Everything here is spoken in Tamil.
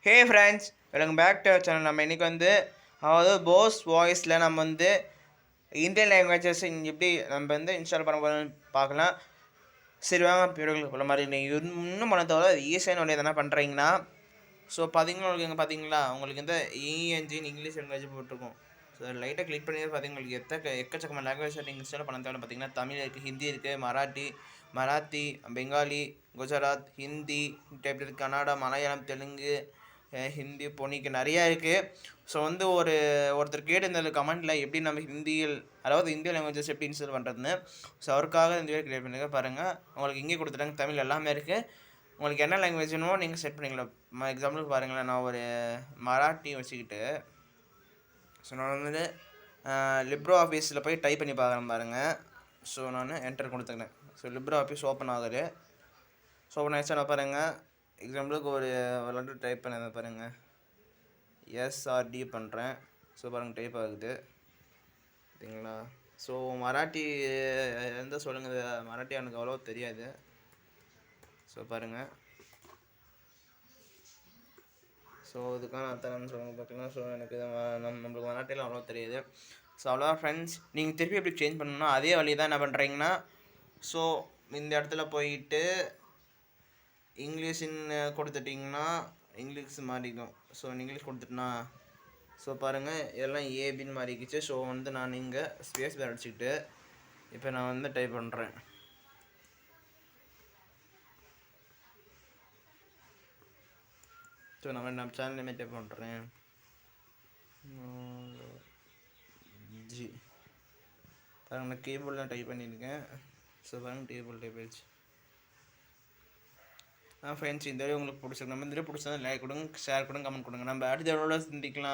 Hey friends, welcome back to our channel. நம்ம இன்றைக்கி அதாவது போஸ் வாய்ஸில் நம்ம இந்தியன் லாங்குவேஜஸ் எப்படி நம்ம இன்ஸ்டால் பண்ண போகிறோம்னு பார்க்கலாம். சரி வாங்க வீடியோக்களுக்கு போகிற மாதிரி நீங்கள் இன்னும் பண்ண தவிர அது ஈஸியான ஒன்று எதனா பண்ணுறீங்கன்னா ஸோ பார்த்தீங்கன்னா உங்களுக்கு பார்த்தீங்களா உங்களுக்கு இஎன்ஜின் இங்கிலீஷ் லாங்குவேஜ் போட்டிருக்கும். ஸோ லைட்டாக கிளிக் பண்ணி பார்த்தீங்கன்னா உங்களுக்கு எக்கச்சக்கமான லாங்குவேஜ் நீங்கள் இன்ஸ்டால் பண்ண தேவை. பார்த்தீங்கன்னா தமிழ் இருக்குது, ஹிந்தி இருக்குது, மராத்தி, பெங்காலி, குஜராத், ஹிந்தி டைப் இருக்குது, கன்னடா, மலையாளம், தெலுங்கு, ஹிந்தி, பொன்னிக்கு நிறையா இருக்குது. ஸோ ஒருத்தர் கேட்டிருந்த கமெண்ட்டில் எப்படி நம்ம ஹிந்தியில் அதாவது இந்திய லாங்குவேஜஸ் எப்படி இன்ஸ்டால் பண்ணுறதுன்னு. ஸோ அவருக்காக இந்த வீடியோ கிரியேட் பண்ணுங்க பாருங்கள். உங்களுக்கு இங்கே கொடுத்துட்டாங்க, தமிழ் எல்லாமே இருக்குது. உங்களுக்கு என்ன லாங்குவேஜ் வேணுமோ நீங்கள் செட் பண்ணிக்கலாம். எக்ஸாம்பிளுக்கு பாருங்களேன், நான் ஒரு மராட்டி வச்சுக்கிட்டு ஸோ நான் லிப்ரோ ஆஃபீஸில் போய் டைப் பண்ணி பார்க்குறேன் பாருங்கள். ஸோ நான் என்டர் கொடுத்துக்கிறேன். ஸோ லிப்ரோ ஆஃபீஸ் ஓப்பன் ஆகுது. ஸோ ஓப்பன் ஆகிடுச்சா நான் பாருங்கள். எக்ஸாம்பிளுக்கு ஒரு லெட்டர் டைப் பண்ண பாருங்கள், எஸ்ஆர்டி பண்ணுறேன். ஸோ பாருங்கள் டைப் ஆகுது சரிங்களா. ஸோ மராட்டி சொல்லுங்கள், மராட்டி எனக்கு அவ்வளோ தெரியாது. ஸோ பாருங்கள், ஸோ இதுக்கான அர்த்தம்னு சொல்லுங்கள் பார்க்கலாம். ஸோ எனக்கு நம்மளுக்கு மராட்டியில் அவ்வளோ தெரியாது. ஸோ அவ்வளோதான் ஃப்ரெண்ட்ஸ். நீங்கள் திருப்பி எப்படி சேஞ்ச் பண்ணணும்னா அதே வழி தான் என்ன பண்ணுறீங்கன்னா, ஸோ இந்த இடத்துல போயிட்டு இங்கிலீஷின்னு கொடுத்துட்டிங்கன்னா இங்கிலீஷ் மாறிக்கும். ஸோ இங்கிலீஷ் கொடுத்துட்டுனா ஸோ பாருங்கள் எல்லாம் ஏபின்னு மாறிக்கிச்சு. ஸோ நான் இங்கே ஸ்பேஸ் பேர் அடிச்சுக்கிட்டு இப்போ நான் டைப் பண்ணுறேன். ஸோ நம்ம சேனல்லையுமே டைப் பண்ணுறேன் ஜி. பாருங்கள் நான் கீபோர்டில் டைப் பண்ணியிருக்கேன். ஸோ பாருங்கள் கீபோர்ட் டைப் ஆயிடுச்சு. ஃப்ரெண்ட்ஸ், இந்த வீடியோ உங்களுக்கு பிடிச்சிருக்கு. நம்ம இந்த வீடியோ பிடிச்சா லைக் கொடுங்க, ஷேர் கொடுங்க, கமெண்ட் கொடுங்க. நம்ம அடுத்த வீடியோவில் சந்திக்கலாம்.